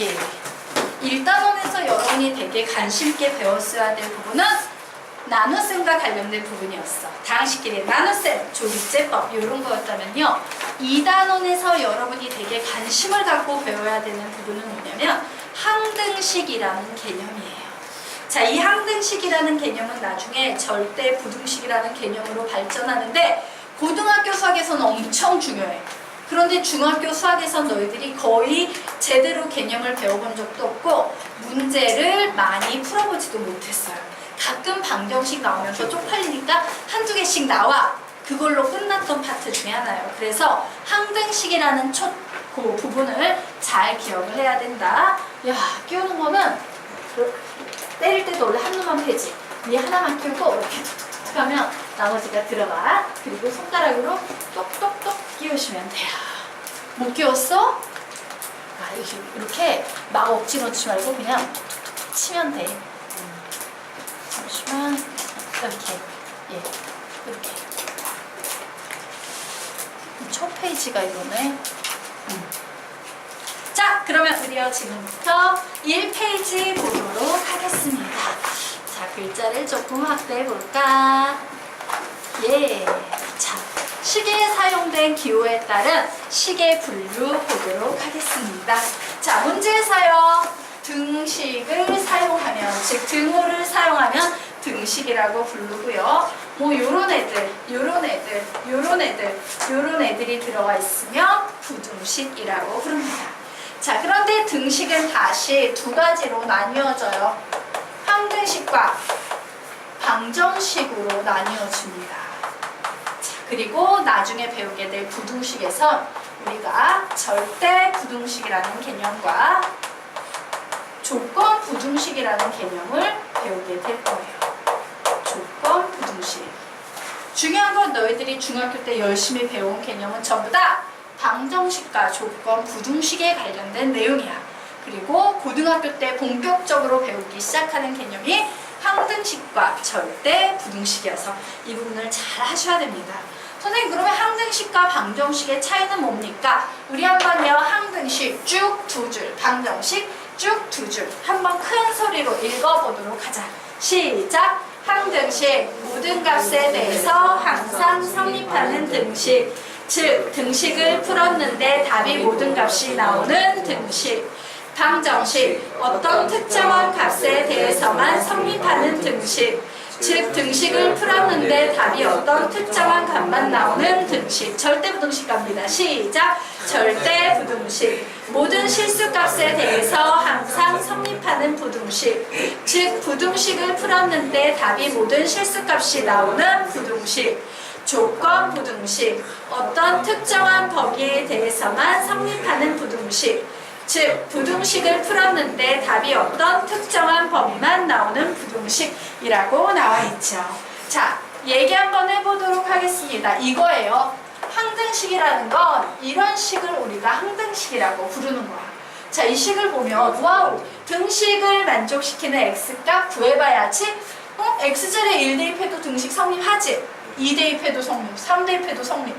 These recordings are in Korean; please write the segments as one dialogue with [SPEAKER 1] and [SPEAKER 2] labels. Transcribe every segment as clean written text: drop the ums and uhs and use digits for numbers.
[SPEAKER 1] 예. 1단원에서 여러분이 되게 관심 있게 배웠어야 될 부분은 나눗셈과 관련된 부분이었어. 다항식끼리 나눗셈, 조립제법 이런 거였다면요. 2단원에서 여러분이 되게 관심을 갖고 배워야 되는 부분은 뭐냐면 항등식이라는 개념이에요. 자, 이 항등식이라는 개념은 나중에 절대 부등식이라는 개념으로 발전하는데 고등학교 수학에서는 엄청 중요해. 그런데 중학교 수학에선 너희들이 거의 제대로 개념을 배워본 적도 없고 문제를 많이 풀어보지도 못했어요. 가끔 방정식 나오면서 쪽팔리니까 한두 개씩 나와. 그걸로 끝났던 파트 중에 하나예요. 그래서 항등식이라는 그 부분을 잘 기억을 해야 된다. 야, 끼우는 거는 때릴 때도 원래 한 놈만 패지. 위에 하나만 끼우고 이렇게 툭툭툭 하면 나머지가 들어가. 그리고 손가락으로 똑똑똑 끼우시면 돼요. 못 끼웠어? 아, 이렇게 막 억지 넣지 말고 그냥 툭툭툭 치면 돼. 잠시만. 이렇게. 예. 이렇게. 첫 페이지가 이거네. 자, 그러면 우리요 지금부터 1페이지 보도록 하겠습니다. 자, 글자를 조금 확대해 볼까? 예. 자, 시계에 사용된 기호에 따른 시계 분류 보도록 하겠습니다. 자, 문제에서요. 등식을 사용하면, 즉 등호를 사용하면 등식이라고 부르고요. 뭐 요런 애들, 요런 애들, 요런 애들, 요런 애들이 들어가 있으면 부등식이라고 부릅니다. 자, 그런데 등식은 다시 두 가지로 나뉘어져요. 항등식과 방정식으로 나뉘어집니다. 자, 그리고 나중에 배우게 될 부등식에선 우리가 절대 부등식이라는 개념과 조건 부등식이라는 개념을 배우게 될 거예요. 조건 부등식. 중요한 건 너희들이 중학교 때 열심히 배운 개념은 전부 다 방정식과 조건 부등식에 관련된 내용이야. 그리고 고등학교 때 본격적으로 배우기 시작하는 개념이 항등식과 절대 부등식이어서 이 부분을 잘 하셔야 됩니다. 선생님, 그러면 항등식과 방정식의 차이는 뭡니까? 우리 한번요, 항등식 쭉 두 줄, 방정식 쭉 두 줄. 한번 큰 소리로 읽어보도록 하자. 시작! 항등식, 모든 값에 대해서 항상 성립하는 등식. 즉, 등식을 풀었는데 답이 모든 값이 나오는 등식. 방정식, 어떤 특정한 값에 대해서만 성립하는 등식. 즉, 등식을 풀었는데 답이 어떤 특정한 값만 나오는 등식. 절대부등식 갑니다. 시작! 절대부등식, 모든 실수값에 대해서 항상 성립하는 부등식. 즉, 부등식을 풀었는데 답이 모든 실수값이 나오는 부등식. 조건 부등식, 어떤 특정한 범위에 대해서만 성립하는 부등식. 즉, 부등식을 풀었는데 답이 어떤 특정한 범위만 나오는 부등식이라고 나와 있죠. 자, 얘기 한번 해보도록 하겠습니다. 이거예요. 항등식이라는 건 이런 식을 우리가 항등식이라고 부르는 거야. 자, 이 식을 보면 와우, 등식을 만족시키는 x값 구해봐야지. x절에 1 대입해도 등식 성립하지? 2 대입해도 성립, 3 대입해도 성립.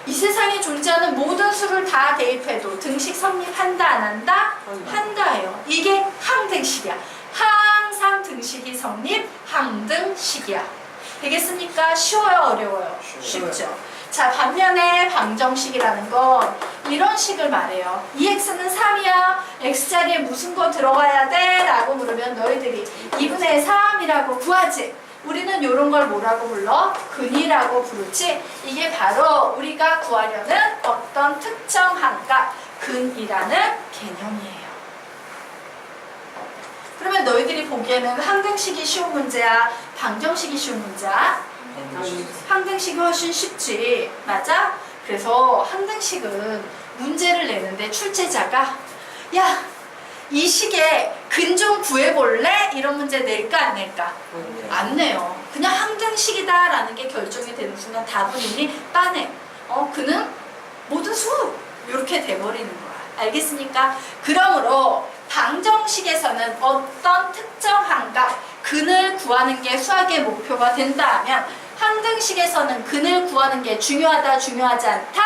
[SPEAKER 1] 이 세상에 존재하는 모든 수를 다 대입해도 등식 성립한다 안 한다? 한다예요. 이게 항등식이야. 항상 등식이 성립, 항등식이야. 되겠습니까? 쉬워요, 어려워요? 쉽죠. 자, 반면에 방정식이라는 건 이런 식을 말해요. 이 x는 3이야. x자리에 무슨 거 들어가야 돼? 라고 물으면 너희들이 2분의 3이라고 구하지. 우리는 이런 걸 뭐라고 불러? 근이라고 부르지. 이게 바로 우리가 구하려는 어떤 특정한 값, 근이라는 개념이에요. 그러면 너희들이 보기에는 항등식이 쉬운 문제야? 방정식이 쉬운 문제야? 항등식이 훨씬 쉽지. 맞아? 그래서 항등식은 문제를 내는데 출제자가 야, 이 식에 근 좀 구해볼래? 이런 문제 낼까 안 낼까? 안 내요. 그냥 항등식이다 라는 게 결정이 되는 순간 답은 이미 빠네. 그는 모든 수! 이렇게 돼버리는 거야. 알겠습니까? 그러므로 방정식에서는 어떤 특정한 값, 근을 구하는 게 수학의 목표가 된다 하면 항등식에서는 근을 구하는 게 중요하다, 중요하지 않다?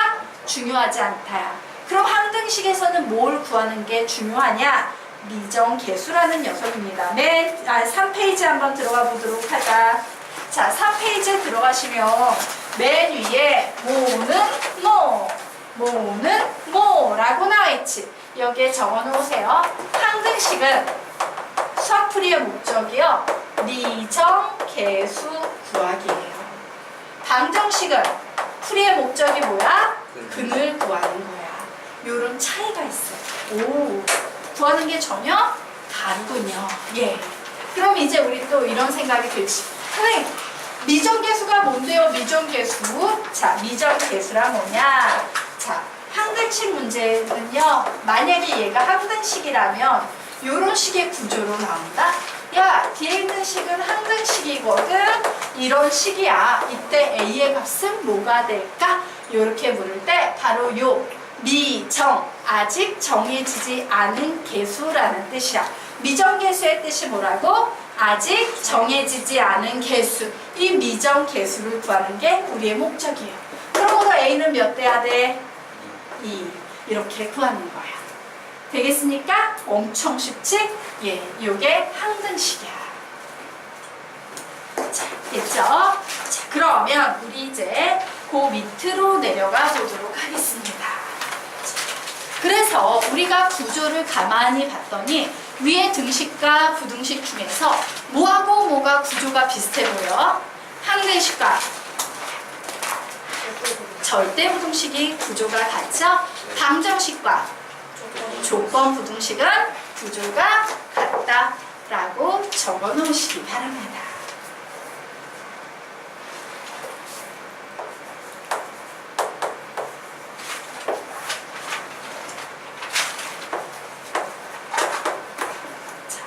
[SPEAKER 1] 중요하지 않다야. 그럼 항등식에서는 뭘 구하는 게 중요하냐? 미정계수라는 녀석입니다. 3페이지 한번 들어가 보도록 하자. 자, 3페이지에 들어가시면 맨 위에 뭐는 뭐라고 나와있지. 여기에 적어놓으세요. 항등식은 수학풀이의 목적이요, 미정계수 구하기예요. 방정식은 풀이의 목적이 뭐야? 근을 구하는 거야. 요런 차이가 있어요. 오, 구하는 게 전혀 다르군요. 예. 그럼 이제 우리 또 이런 생각이 들지. 선생님, 미정계수가 뭔데요? 미정계수. 자, 미정계수란 뭐냐? 자, 항등식 문제는요, 만약에 얘가 항등식이라면 요런 식의 구조로 나온다? 야, 뒤에 있는 식은 항등식이거든? 이런 식이야. 이때 A의 값은 뭐가 될까? 요렇게 물을 때 바로 요 미정, 아직 정해지지 않은 계수라는 뜻이야. 미정계수의 뜻이 뭐라고? 아직 정해지지 않은 계수. 이 미정계수를 구하는 게 우리의 목적이에요. 그러므로 A는 몇 돼야 돼? 2. 이렇게 구하는 거야. 되겠습니까? 엄청 쉽지? 예, 요게 항등식이야. 자, 됐죠? 자, 그러면 우리 이제 그 밑으로 내려가 보도록 하겠습니다. 자, 그래서 우리가 구조를 가만히 봤더니 위에 등식과 부등식 중에서 뭐하고 뭐가 구조가 비슷해 보여? 항등식과 절대부등식이 구조가 같죠? 방정식과 조건부등식은 구조가 같다라고 적어놓으시기 바랍니다. 자,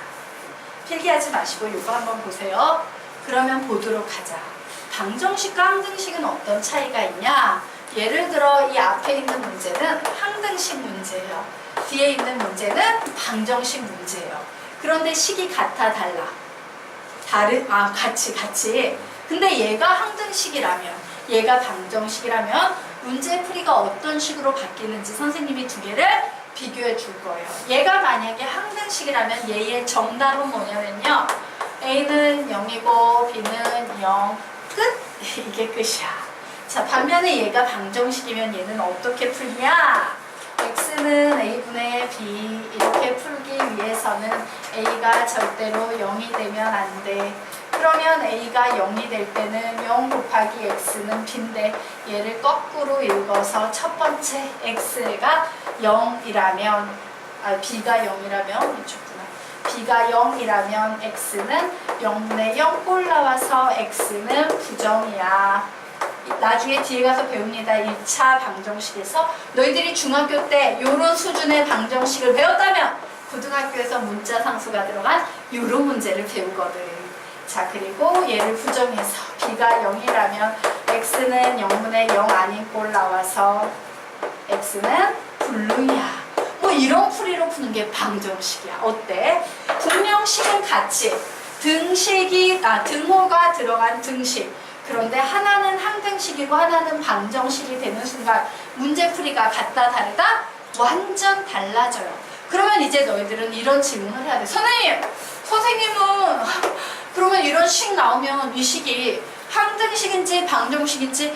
[SPEAKER 1] 필기하지 마시고 이거 한번 보세요. 그러면 보도록 하자. 방정식과 항등식은 어떤 차이가 있냐? 예를 들어 이 앞에 있는 문제는 항등식 문제예요. 뒤에 있는 문제는 방정식 문제예요. 그런데 식이 같아 달라? 같이. 근데 얘가 항등식이라면 얘가 방정식이라면 문제 풀이가 어떤 식으로 바뀌는지 선생님이 두 개를 비교해 줄 거예요. 얘가 만약에 항등식이라면 얘의 정답은 뭐냐면요, A는 0이고 B는 0, 끝! 이게 끝이야. 자, 반면에 얘가 방정식이면 얘는 어떻게 풀냐? x는 a분의 b 이렇게 풀기 위해서는 a가 절대로 0이 되면 안 돼. 그러면 a가 0이 될 때는 0 곱하기 x는 b인데 얘를 거꾸로 읽어서 첫 번째 x가 0이라면 b가 0이라면 이쪽구나. b가 0이라면 x는 0분의 0 꼴 나와서 x는 부정이야. 나중에 뒤에 가서 배웁니다. 1차 방정식에서 너희들이 중학교 때 이런 수준의 방정식을 배웠다면 고등학교에서 문자 상수가 들어간 이런 문제를 배우거든. 자, 그리고 얘를 부정해서 b가 0이라면 x는 0분의 0 아닌 꼴 나와서 x는 불능이야. 뭐 이런 풀이로 푸는 게 방정식이야. 어때? 분명 식은 같이 등호가 들어간 등식. 그런데 하나는 항등식이고 하나는 방정식이 되는 순간 문제풀이가 같다 다르다? 완전 달라져요. 그러면 이제 너희들은 이런 질문을 해야 돼. 선생님은 그러면 이런 식 나오면 이 식이 항등식인지 방정식인지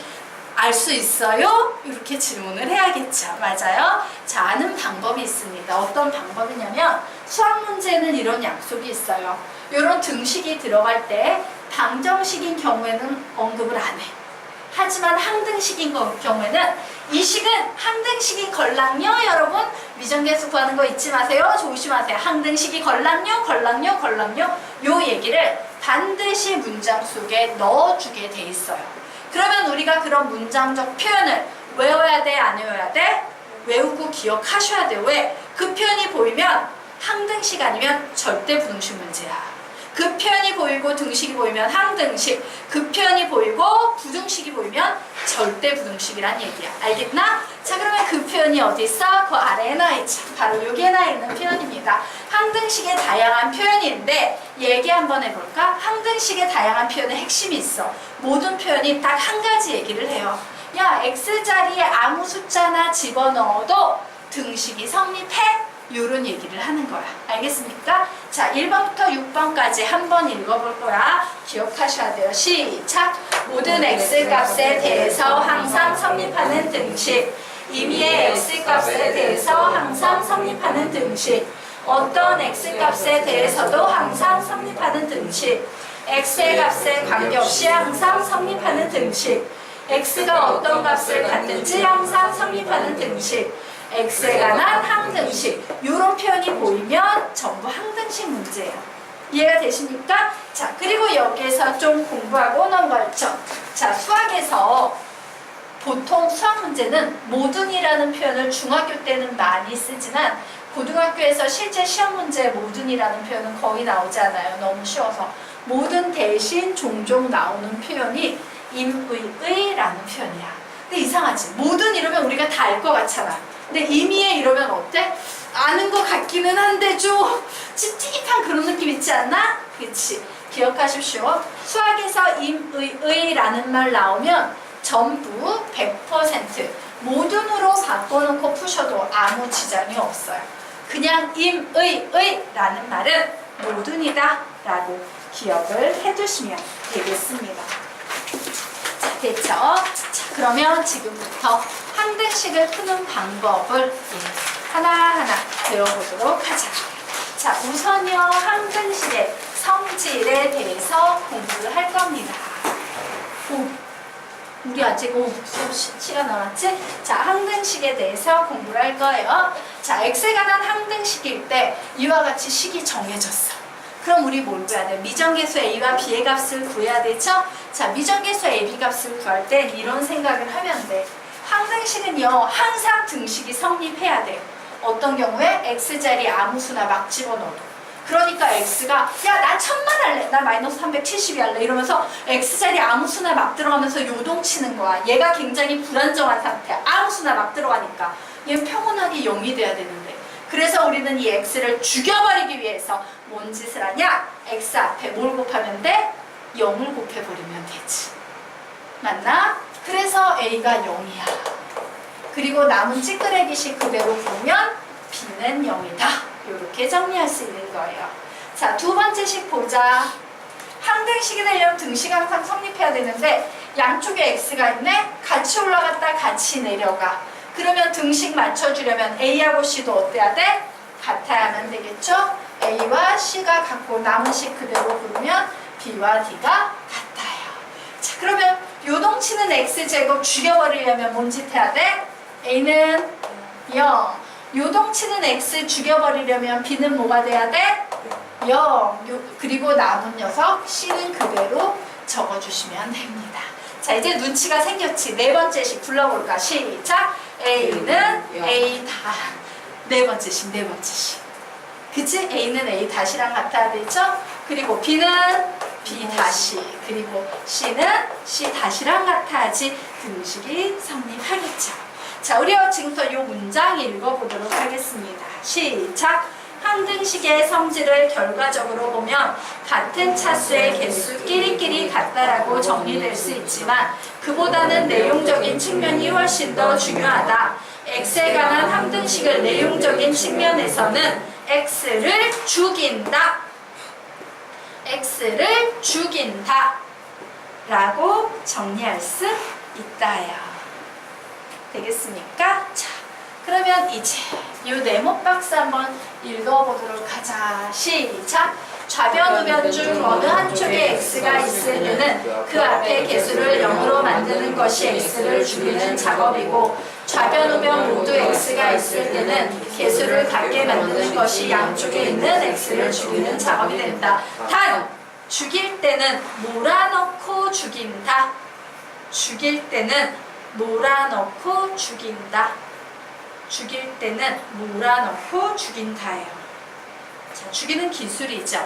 [SPEAKER 1] 알 수 있어요? 이렇게 질문을 해야겠죠. 맞아요? 자, 아는 방법이 있습니다. 어떤 방법이냐면 수학 문제는 이런 약속이 있어요. 이런 등식이 들어갈 때 방정식인 경우에는 언급을 안 해. 하지만 항등식인 경우에는 이 식은 항등식인 걸랑요. 여러분 미정계수 구하는 거 잊지 마세요. 조심하세요. 항등식이 걸랑요 요 얘기를 반드시 문장 속에 넣어주게 돼 있어요. 그러면 우리가 그런 문장적 표현을 외워야 돼? 안 외워야 돼? 외우고 기억하셔야 돼요. 왜? 그 표현이 보이면 항등식 아니면 절대부등식 문제야. 그 표현이 보이고 등식이 보이면 항등식, 그 표현이 보이고 부등식이 보이면 절대부등식이란 얘기야. 알겠나? 자, 그러면 그 표현이 어디 있어? 그 아래에 나있지. 바로 여기에 나있는 표현입니다. 항등식의 다양한 표현인데 얘기 한번 해볼까? 항등식의 다양한 표현의 핵심이 있어. 모든 표현이 딱 한 가지 얘기를 해요. 야, x자리에 아무 숫자나 집어넣어도 등식이 성립해? 요런 얘기를 하는 거야. 알겠습니까? 자, 1번부터 6번까지 한번 읽어볼 거야. 기억하셔야 돼요. 시작! 모든 x값에 대해서 항상 성립하는 등식. 임의의 x값에 대해서 항상 성립하는 등식. 어떤 x값에 대해서도 항상 성립하는 등식. x의 값에 관계없이 항상 성립하는 등식. x가 어떤 값을 갖든지 항상 성립하는 등식. x에 관한 항등식. 이런 표현이 보이면 전부 항등식 문제예요. 이해가 되십니까? 자, 그리고 여기에서 좀 공부하고 넘어갈죠. 자, 수학에서 보통 수학 문제는 모든이라는 표현을 중학교 때는 많이 쓰지만 고등학교에서 실제 시험 문제에 모든이라는 표현은 거의 나오지 않아요. 너무 쉬워서. 모든 대신 종종 나오는 표현이 임의의라는 표현이야. 근데 이상하지? 모든 이러면 우리가 다 알 것 같잖아. 근데 임의의 이러면 어때? 아는 것 같기는 한데 좀 찝찝한 그런 느낌 있지 않나? 그치? 기억하십시오. 수학에서 임의의라는 말 나오면 전부 100% 모든으로 바꿔놓고 푸셔도 아무 지장이 없어요. 그냥 임의의라는 말은 모든이다 라고 기억을 해두시면 되겠습니다. 자, 됐죠? 자, 그러면 지금부터 항등식을 푸는 방법을 하나하나 배워보도록 하자. 자, 우선요 항등식의 성질에 대해서 공부를 할 겁니다. 우리 아직 시간 남았지? 자, 항등식에 대해서 공부를 할 거예요. 자, x에 관한 항등식일 때 이와 같이 식이 정해졌어. 그럼 우리 뭘 구해야 돼? 미정계수 a와 b의 값을 구해야 되죠? 자, 미정계수 a, b 값을 구할 땐 이런 생각을 하면 돼. 항등식은요 항상 등식이 성립해야 돼. 어떤 경우에 x자리 아무 수나 막 집어넣어도. 그러니까 x가 야 나 1000만 할래, 나 마이너스 370이 할래 이러면서 x자리 아무 수나 막 들어가면서 요동치는 거야. 얘가 굉장히 불안정한 상태야. 아무 수나 막 들어가니까 얘는 평온하게 0이 돼야 되는데, 그래서 우리는 이 x를 죽여버리기 위해서 뭔 짓을 하냐? x 앞에 뭘 곱하면 돼? 0을 곱해버리면 되지. 맞나? 그래서 a가 0이야. 그리고 남은 찌끄레기식 그대로 보면 b는 0이다. 이렇게 정리할 수 있는 거예요. 자, 두 번째 식 보자. 항등식이 되려면 등식 항상 성립해야 되는데 양쪽에 x가 있네? 같이 올라갔다 같이 내려가. 그러면 등식 맞춰주려면 a하고 c도 어때야 돼? 같아야만 되겠죠? a와 c가 같고 남은 식 그대로 부르면 b와 d가 같아요. 자, 그러면 요동치는 x제곱 죽여버리려면 뭔 짓 해야 돼? a는 0. 요동치는 x 죽여버리려면 b는 뭐가 돼야 돼? 0. 그리고 남은 녀석 c는 그대로 적어주시면 됩니다. 자, 이제 눈치가 생겼지. 네 번째 식 불러볼까? 시작! a는 a 다. 네 번째 식. 그치? a는 a 다시랑 같아야 되죠? 그리고 b는 b 다시. 그리고 c는 c 다시랑 같아야지 등식이 성립하겠죠. 자, 우리 지금부터 이 문장 읽어보도록 하겠습니다. 시작! 항등식의 성질을 결과적으로 보면 같은 차수의 개수끼리끼리 같다라고 정리될 수 있지만 그보다는 내용적인 측면이 훨씬 더 중요하다. x에 관한 항등식을 내용적인 측면에서는 x를 죽인다. x를 죽인다 라고 정리할 수 있다요. 되겠습니까? 자, 그러면 이제 이 네모 박스 한번 읽어보도록 하자. 시작! 좌변, 우변 중 어느 한쪽에 x가 있을 때는 그 앞에 개수를 0으로 만드는 것이 x를 죽이는 작업이고 좌변, 우변 모두 x가 있을 때는 개수를 같게 만드는 것이 양쪽에 있는 x를 죽이는 작업이 된다. 단! 죽일 때는 몰아넣고 죽인다. 죽일 때는 몰아넣고 죽인다. 죽일 때는 몰아넣고 죽인다예요. 자, 죽이는 기술이죠.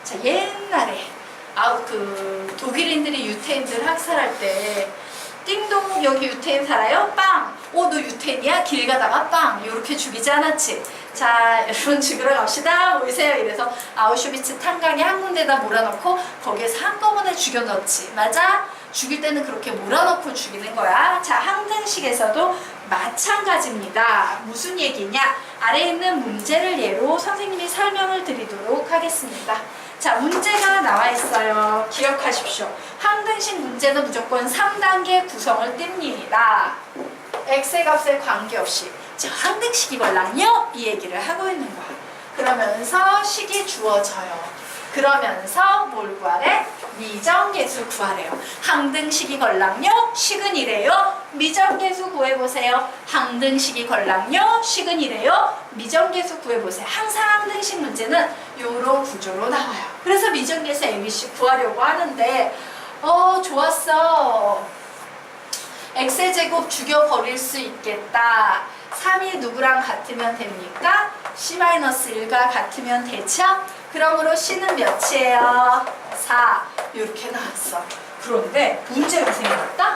[SPEAKER 1] 자, 옛날에 독일인들이 유태인들 학살할 때 띵동 여기 유태인 살아요? 빵! 너 유태인이야? 길 가다가 빵! 이렇게 죽이지 않았지? 자, 여러분 죽으러 갑시다. 모이세요. 이래서 아우슈비츠 탄광에 한 군데다 몰아넣고 거기에서 한꺼번에 죽여 넣었지. 맞아? 죽일 때는 그렇게 몰아넣고 죽이는 거야. 자, 항등식에서도 마찬가지입니다. 무슨 얘기냐? 아래에 있는 문제를 예로 선생님이 설명을 드리도록 하겠습니다. 자, 문제가 나와 있어요. 기억하십시오. 항등식 문제는 무조건 3단계 구성을 띱니다. x의 값에 관계없이. 자, 항등식이걸랑요? 이 얘기를 하고 있는 거야. 그러면서 식이 주어져요. 그러면서 뭘 구하래? 미정계수 구하래요. 항등식이 걸랑요? 식은 이래요. 미정계수 구해보세요. 항등식이 걸랑요? 식은 이래요. 미정계수 구해보세요. 항상 항등식 문제는 요런 구조로 나와요. 그래서 미정계수 ABC 구하려고 하는데 좋았어. x의 제곱 죽여버릴 수 있겠다. 3이 누구랑 같으면 됩니까? c-1과 같으면 되죠? 그러므로 c는 몇이에요? 4. 이렇게 나왔어. 그런데 문제가 생겼다?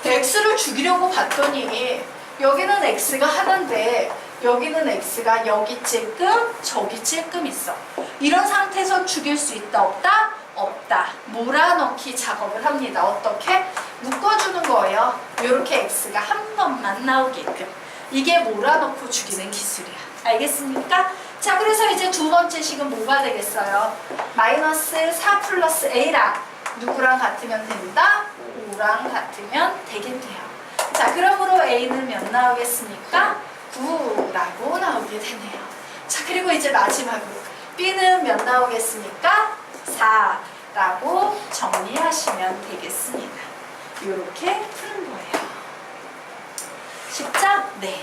[SPEAKER 1] x를 죽이려고 봤더니 여기는 x가 하나인데 여기는 x가 여기 찔끔 저기 찔끔 있어. 이런 상태에서 죽일 수 있다 없다? 없다. 몰아넣기 작업을 합니다. 어떻게? 묶어주는 거예요. 이렇게 x가 한 번만 나오게끔. 이게 몰아넣고 죽이는 기술이야. 알겠습니까? 자, 그래서 이제 두 번째 식은 뭐가 되겠어요? 마이너스 4 플러스 a랑 누구랑 같으면 된다? 5랑 같으면 되겠네요. 자, 그러므로 a는 몇 나오겠습니까? 9라고 나오게 되네요. 자, 그리고 이제 마지막으로 b는 몇 나오겠습니까? 4라고 정리하시면 되겠습니다. 이렇게 푸는 거예요. 쉽죠? 네.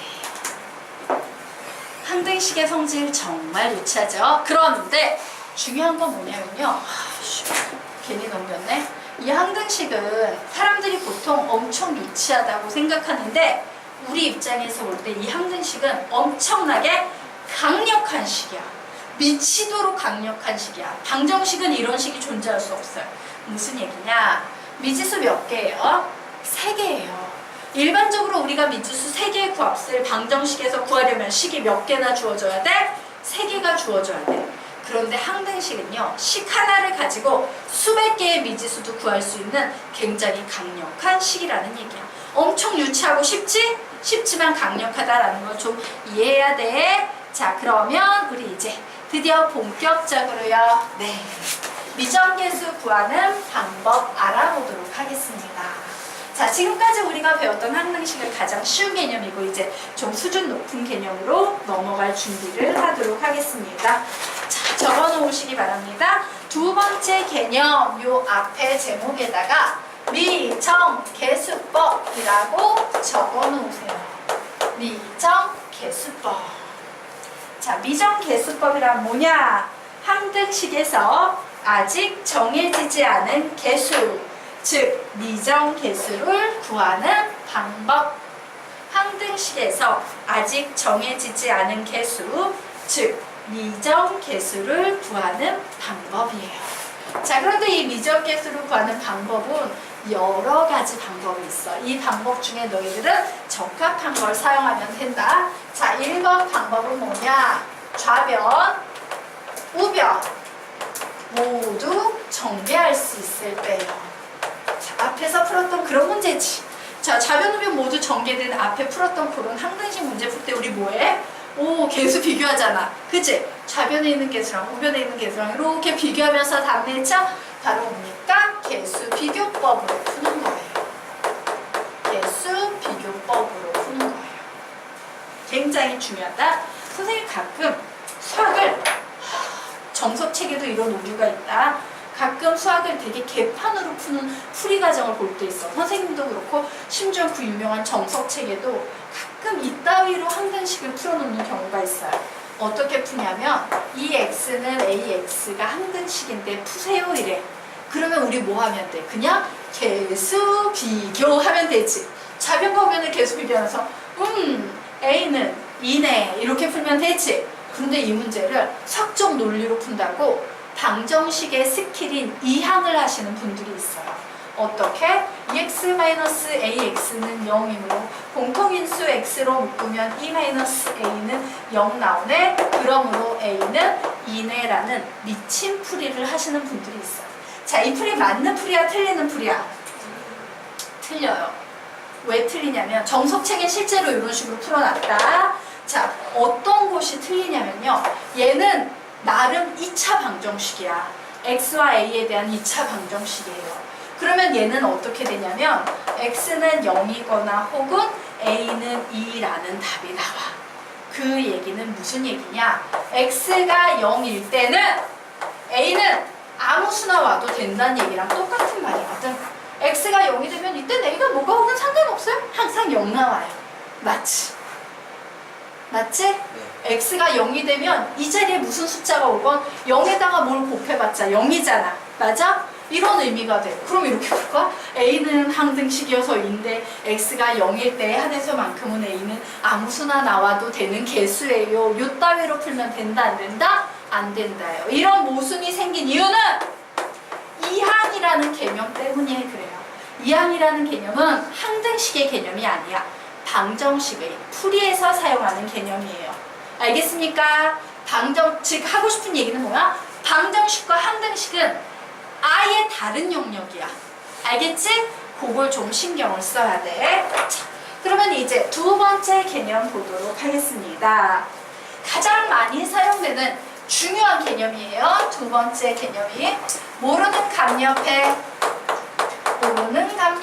[SPEAKER 1] 항등식의 성질 정말 유치하죠? 그런데 중요한 건 뭐냐면요. 괜히 넘겼네. 이 항등식은 사람들이 보통 엄청 유치하다고 생각하는데 우리 입장에서 볼 때 이 항등식은 엄청나게 강력한 식이야. 미치도록 강력한 식이야. 방정식은 이런 식이 존재할 수 없어요. 무슨 얘기냐? 미지수 몇 개예요? 3개예요. 일반적으로 우리가 미지수 3개의 값을 방정식에서 구하려면 식이 몇 개나 주어져야 돼? 3개가 주어져야 돼. 그런데 항등식은요, 식 하나를 가지고 수백 개의 미지수도 구할 수 있는 굉장히 강력한 식이라는 얘기야. 엄청 유치하고 쉽지? 쉽지만 강력하다라는 걸 좀 이해해야 돼. 자, 그러면 우리 이제 드디어 본격적으로요. 네. 미정계수 구하는 방법 알아보도록 하겠습니다. 자, 지금까지 우리가 배웠던 항등식을 가장 쉬운 개념이고 이제 좀 수준 높은 개념으로 넘어갈 준비를 하도록 하겠습니다. 자, 적어놓으시기 바랍니다. 두 번째 개념, 요 앞에 제목에다가 미정계수법이라고 적어놓으세요. 미정계수법. 자, 미정계수법이란 뭐냐? 항등식에서 아직 정해지지 않은 계수, 즉 미정계수를 구하는 방법. 항등식에서 아직 정해지지 않은 계수, 즉 미정계수를 구하는 방법이에요. 자, 그런데 이 미정계수를 구하는 방법은 여러 가지 방법이 있어. 이 방법 중에 너희들은 적합한 걸 사용하면 된다. 자, 1번 방법은 뭐냐? 좌변, 우변 모두 정배할 수 있을 때예요. 자, 앞에서 풀었던 그런 문제지. 자, 좌변, 우변 모두 전개된 앞에 풀었던 그런 항등식 문제 풀 때 우리 뭐해? 계수 비교하잖아. 그치? 좌변에 있는 계수랑 우변에 있는 계수랑 이렇게 비교하면서 답 내죠? 바로 뭡니까? 계수 비교법으로 푸는 거예요. 계수 비교법으로 푸는 거예요. 굉장히 중요하다. 선생님 가끔 수학을 정석책에도 이런 오류가 있다. 가끔 수학을 되게 개판으로 푸는 풀이 과정을 볼 때 있어. 선생님도 그렇고 심지어 그 유명한 정석책에도 가끔 이따위로 항등식을 풀어놓는 경우가 있어요. 어떻게 푸냐면 이 x는 ax가 항등식인데 푸세요 이래. 그러면 우리 뭐 하면 돼? 그냥 계수 비교하면 되지. 좌변과 우변을 계수 비교하면서 a는 2네 이렇게 풀면 되지. 그런데 이 문제를 석적 논리로 푼다고 방정식의 스킬인 이항을 하시는 분들이 있어요. 어떻게? 2x-ax는 0이므로 공통인수 x로 묶으면 2-a는 0 나오네. 그러므로 a는 2네라는 미친 풀이를 하시는 분들이 있어요. 자, 이 풀이 맞는 풀이야 틀리는 풀이야? 틀려요. 왜 틀리냐면 정석책에 실제로 이런 식으로 풀어놨다. 자, 어떤 곳이 틀리냐면요. 얘는 나름 2차 방정식이야. x와 a에 대한 2차 방정식이에요. 그러면 얘는 어떻게 되냐면 x는 0이거나 혹은 a는 2라는 답이 나와. 그 얘기는 무슨 얘기냐? x가 0일 때는 a는 아무 수나 와도 된다는 얘기랑 똑같은 말이거든. x가 0이 되면 이때 a가 뭐가 오든 상관없어요. 항상 0 나와요. 맞지? 맞지?
[SPEAKER 2] 네.
[SPEAKER 1] x가 0이 되면 이 자리에 무슨 숫자가 오건 0에다가 뭘 곱해봤자 0이잖아. 맞아? 이런 의미가 돼. 그럼 이렇게 볼까? a는 항등식이어서 2인데 x가 0일 때 한에서만큼은 a는 아무 수나 나와도 되는 개수예요. 요 따위로 풀면 된다 안 된다? 안 된다요. 이런 모순이 생긴 이유는 이항이라는 개념 때문에 그래요. 이항이라는 개념은 항등식의 개념이 아니야. 방정식의 풀이에서 사용하는 개념이에요. 알겠습니까? 즉 하고 싶은 얘기는 뭐야? 방정식과 항등식은 아예 다른 영역이야. 알겠지? 그걸 좀 신경을 써야 돼. 자, 그러면 이제 두 번째 개념 보도록 하겠습니다. 가장 많이 사용되는 중요한 개념이에요. 두 번째 개념이 모르는 값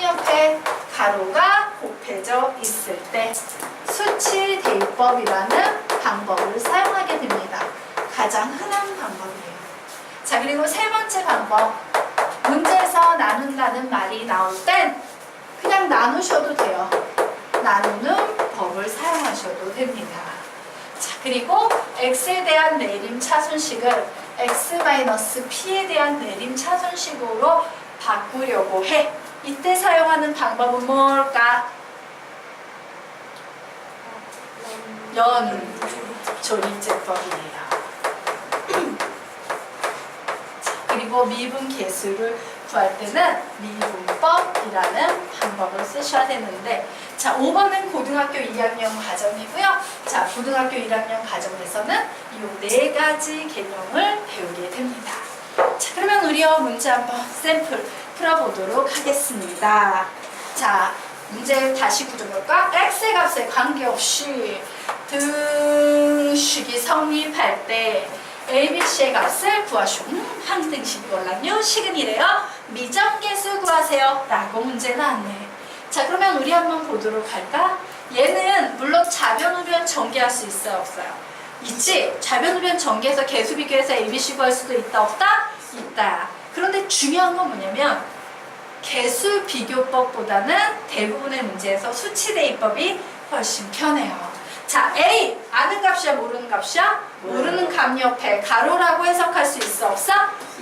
[SPEAKER 1] 옆에 가로가 곱해져 있을 때 수치 대입법이라는 방법을 사용하게 됩니다. 가장 흔한 방법이에요. 자, 그리고 세 번째 방법. 문제에서 나눈다는 말이 나올 땐 그냥 나누셔도 돼요. 나누는 법을 사용하셔도 됩니다. 자, 그리고 x에 대한 내림 차순식을 x-p에 대한 내림 차순식으로 바꾸려고 해. 이때 사용하는 방법은 뭘까? 연조리제법이에요. 그리고 미분 계수를 구할 때는 미분법이라는 방법을 쓰셔야 되는데, 자, 5번은 고등학교 2학년 과정이고요. 자, 고등학교 1학년 과정에서는 이 네 가지 개념을 배우게 됩니다. 자, 그러면 우리요 문제 한번 샘플 풀어보도록 하겠습니다. 자, 문제 다시 구조볼까? x의 값에 관계없이 등식이 성립할 때 ABC의 값을 구하시오. 항등식이걸랑요. 식은이래요. 미정계수 구하세요. 라고 문제 나왔네. 자, 그러면 우리 한번 보도록 할까? 얘는 물론 좌변우변 전개할 수 있어요, 없어요? 있지? 좌변우변 전개해서 계수 비교해서 ABC 구할 수도 있다, 없다? 있다. 그런데 중요한 건 뭐냐면 계수 비교법보다는 대부분의 문제에서 수치 대입법이 훨씬 편해요. 자, A 아는 값이야 모르는 값이야? 모르는 값 옆에 가로라고 해석할 수 있어 없어?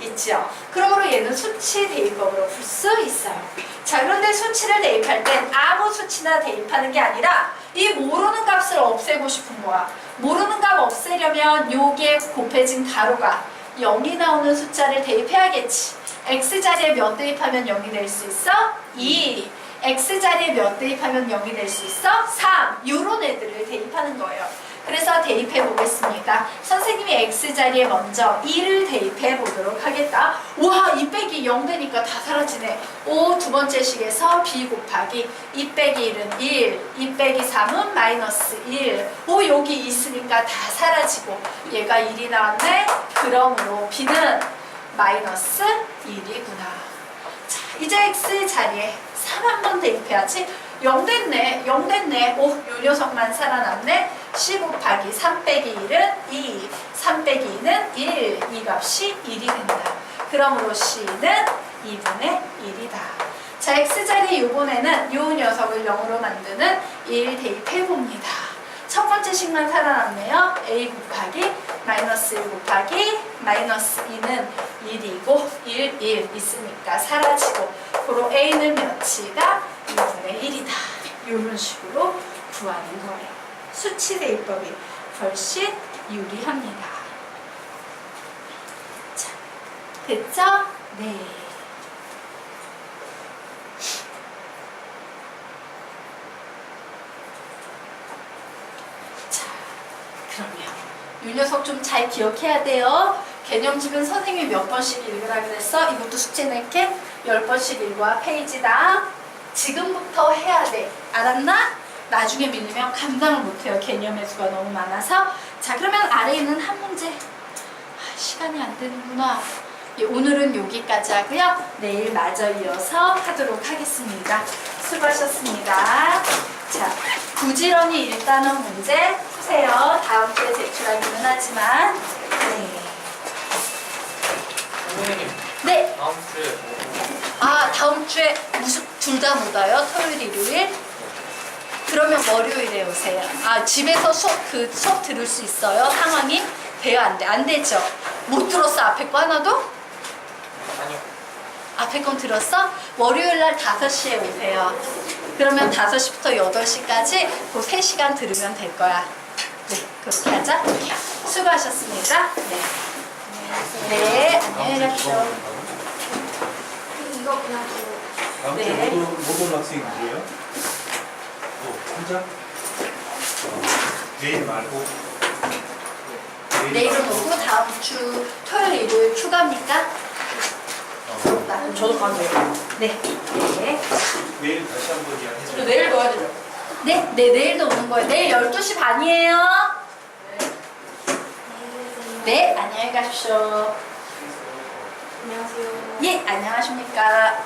[SPEAKER 1] 있죠. 그러므로 얘는 수치 대입법으로 풀 수 있어요. 자, 그런데 수치를 대입할 땐 아무 수치나 대입하는 게 아니라 이 모르는 값을 없애고 싶은 거야. 모르는 값 없애려면 요게 곱해진 가로가 0이 나오는 숫자를 대입해야겠지. x자리에 몇 대입하면 0이 될 수 있어? 2. x자리에 몇 대입하면 0이 될 수 있어? 3. 요런 애들을 대입하는 거예요. 그래서 대입해 보겠습니다. 선생님이 x자리에 먼저 2를 대입해 보도록 하겠다. 와, 2 빼기 0 되니까 다 사라지네. 오, 두 번째 식에서 b 곱하기 2 빼기 1은 1, 2 빼기 3은 마이너스 1. 오, 여기 있으니까 다 사라지고 얘가 1이 나왔네. 그러므로 b는 마이너스 1이구나. 자, 이제 x자리에 3 한번 대입해야지. 0 됐네. 0 됐네. 오, 요 녀석만 살아남네. c 곱하기 3 빼기 1은 2. 3 빼기 2는 1. 이 값이 1이 된다. 그러므로 c는 2분의 1이다. 자, x자리 요번에는 요 녀석을 0으로 만드는 1 대입해봅니다. 첫 번째 식만 살아남네요. a 곱하기 마이너스 1 곱하기 마이너스 2는 1이고 1, 1 있으니까 사라지고 그로 a는 몇이다? 2분의 1이다. 이런 식으로 구하는 거예요. 수치 대입법이 훨씬 유리합니다. 자, 됐죠? 네. 자, 그러면 이 녀석 좀 잘 기억해야 돼요. 개념집은 선생님이 몇 번씩 읽으라 그랬어? 이것도 숙제 낼게. 10번씩 읽어와 페이지당. 지금부터 해야 돼. 알았나? 나중에 밀리면 감당을 못해요. 개념의 수가 너무 많아서. 자, 그러면 아래에 있는 한 문제. 시간이 안 되는구나. 예, 오늘은 여기까지 하고요. 내일 마저 이어서 하도록 하겠습니다. 수고하셨습니다. 자, 부지런히 1단원 문제 푸세요. 다음 주에 제출하기는 하지만. 네.
[SPEAKER 2] 선생님,
[SPEAKER 1] 네.
[SPEAKER 2] 다음 주에
[SPEAKER 1] 다음 주에 무슨 둘 다 못 와요? 토요일, 일요일? 그러면 월요일에 오세요. 집에서 수업 들을 수 있어요? 상황이? 돼요? 안 돼? 안 되죠? 못 들었어? 앞에 거 하나도?
[SPEAKER 2] 아니요.
[SPEAKER 1] 앞에 건 들었어? 월요일 날 5시에 오세요. 그러면 5시부터 8시까지 그 3시간 들으면 될 거야. 네, 그렇게 하자. 수고하셨습니다. 네. 네, 안녕히 가십시오. 이거 그냥
[SPEAKER 3] 다음 주에
[SPEAKER 1] 네.
[SPEAKER 3] 못 온 학생이 누구예요? 혼자? 내일 말고
[SPEAKER 1] 내일은 오고 다음 주 토요일, 일요일 휴가입니까?
[SPEAKER 4] 저도 가도 돼요.
[SPEAKER 1] 네. 네.
[SPEAKER 3] 내일 다시 한번 이야기해줘요.
[SPEAKER 4] 내일도 와야 되죠.
[SPEAKER 1] 네, 내일도 오는 거예요. 내일 12시 반이에요. 네, 안녕히 가십시오.
[SPEAKER 4] 안녕하세요.
[SPEAKER 1] 예, 안녕하십니까.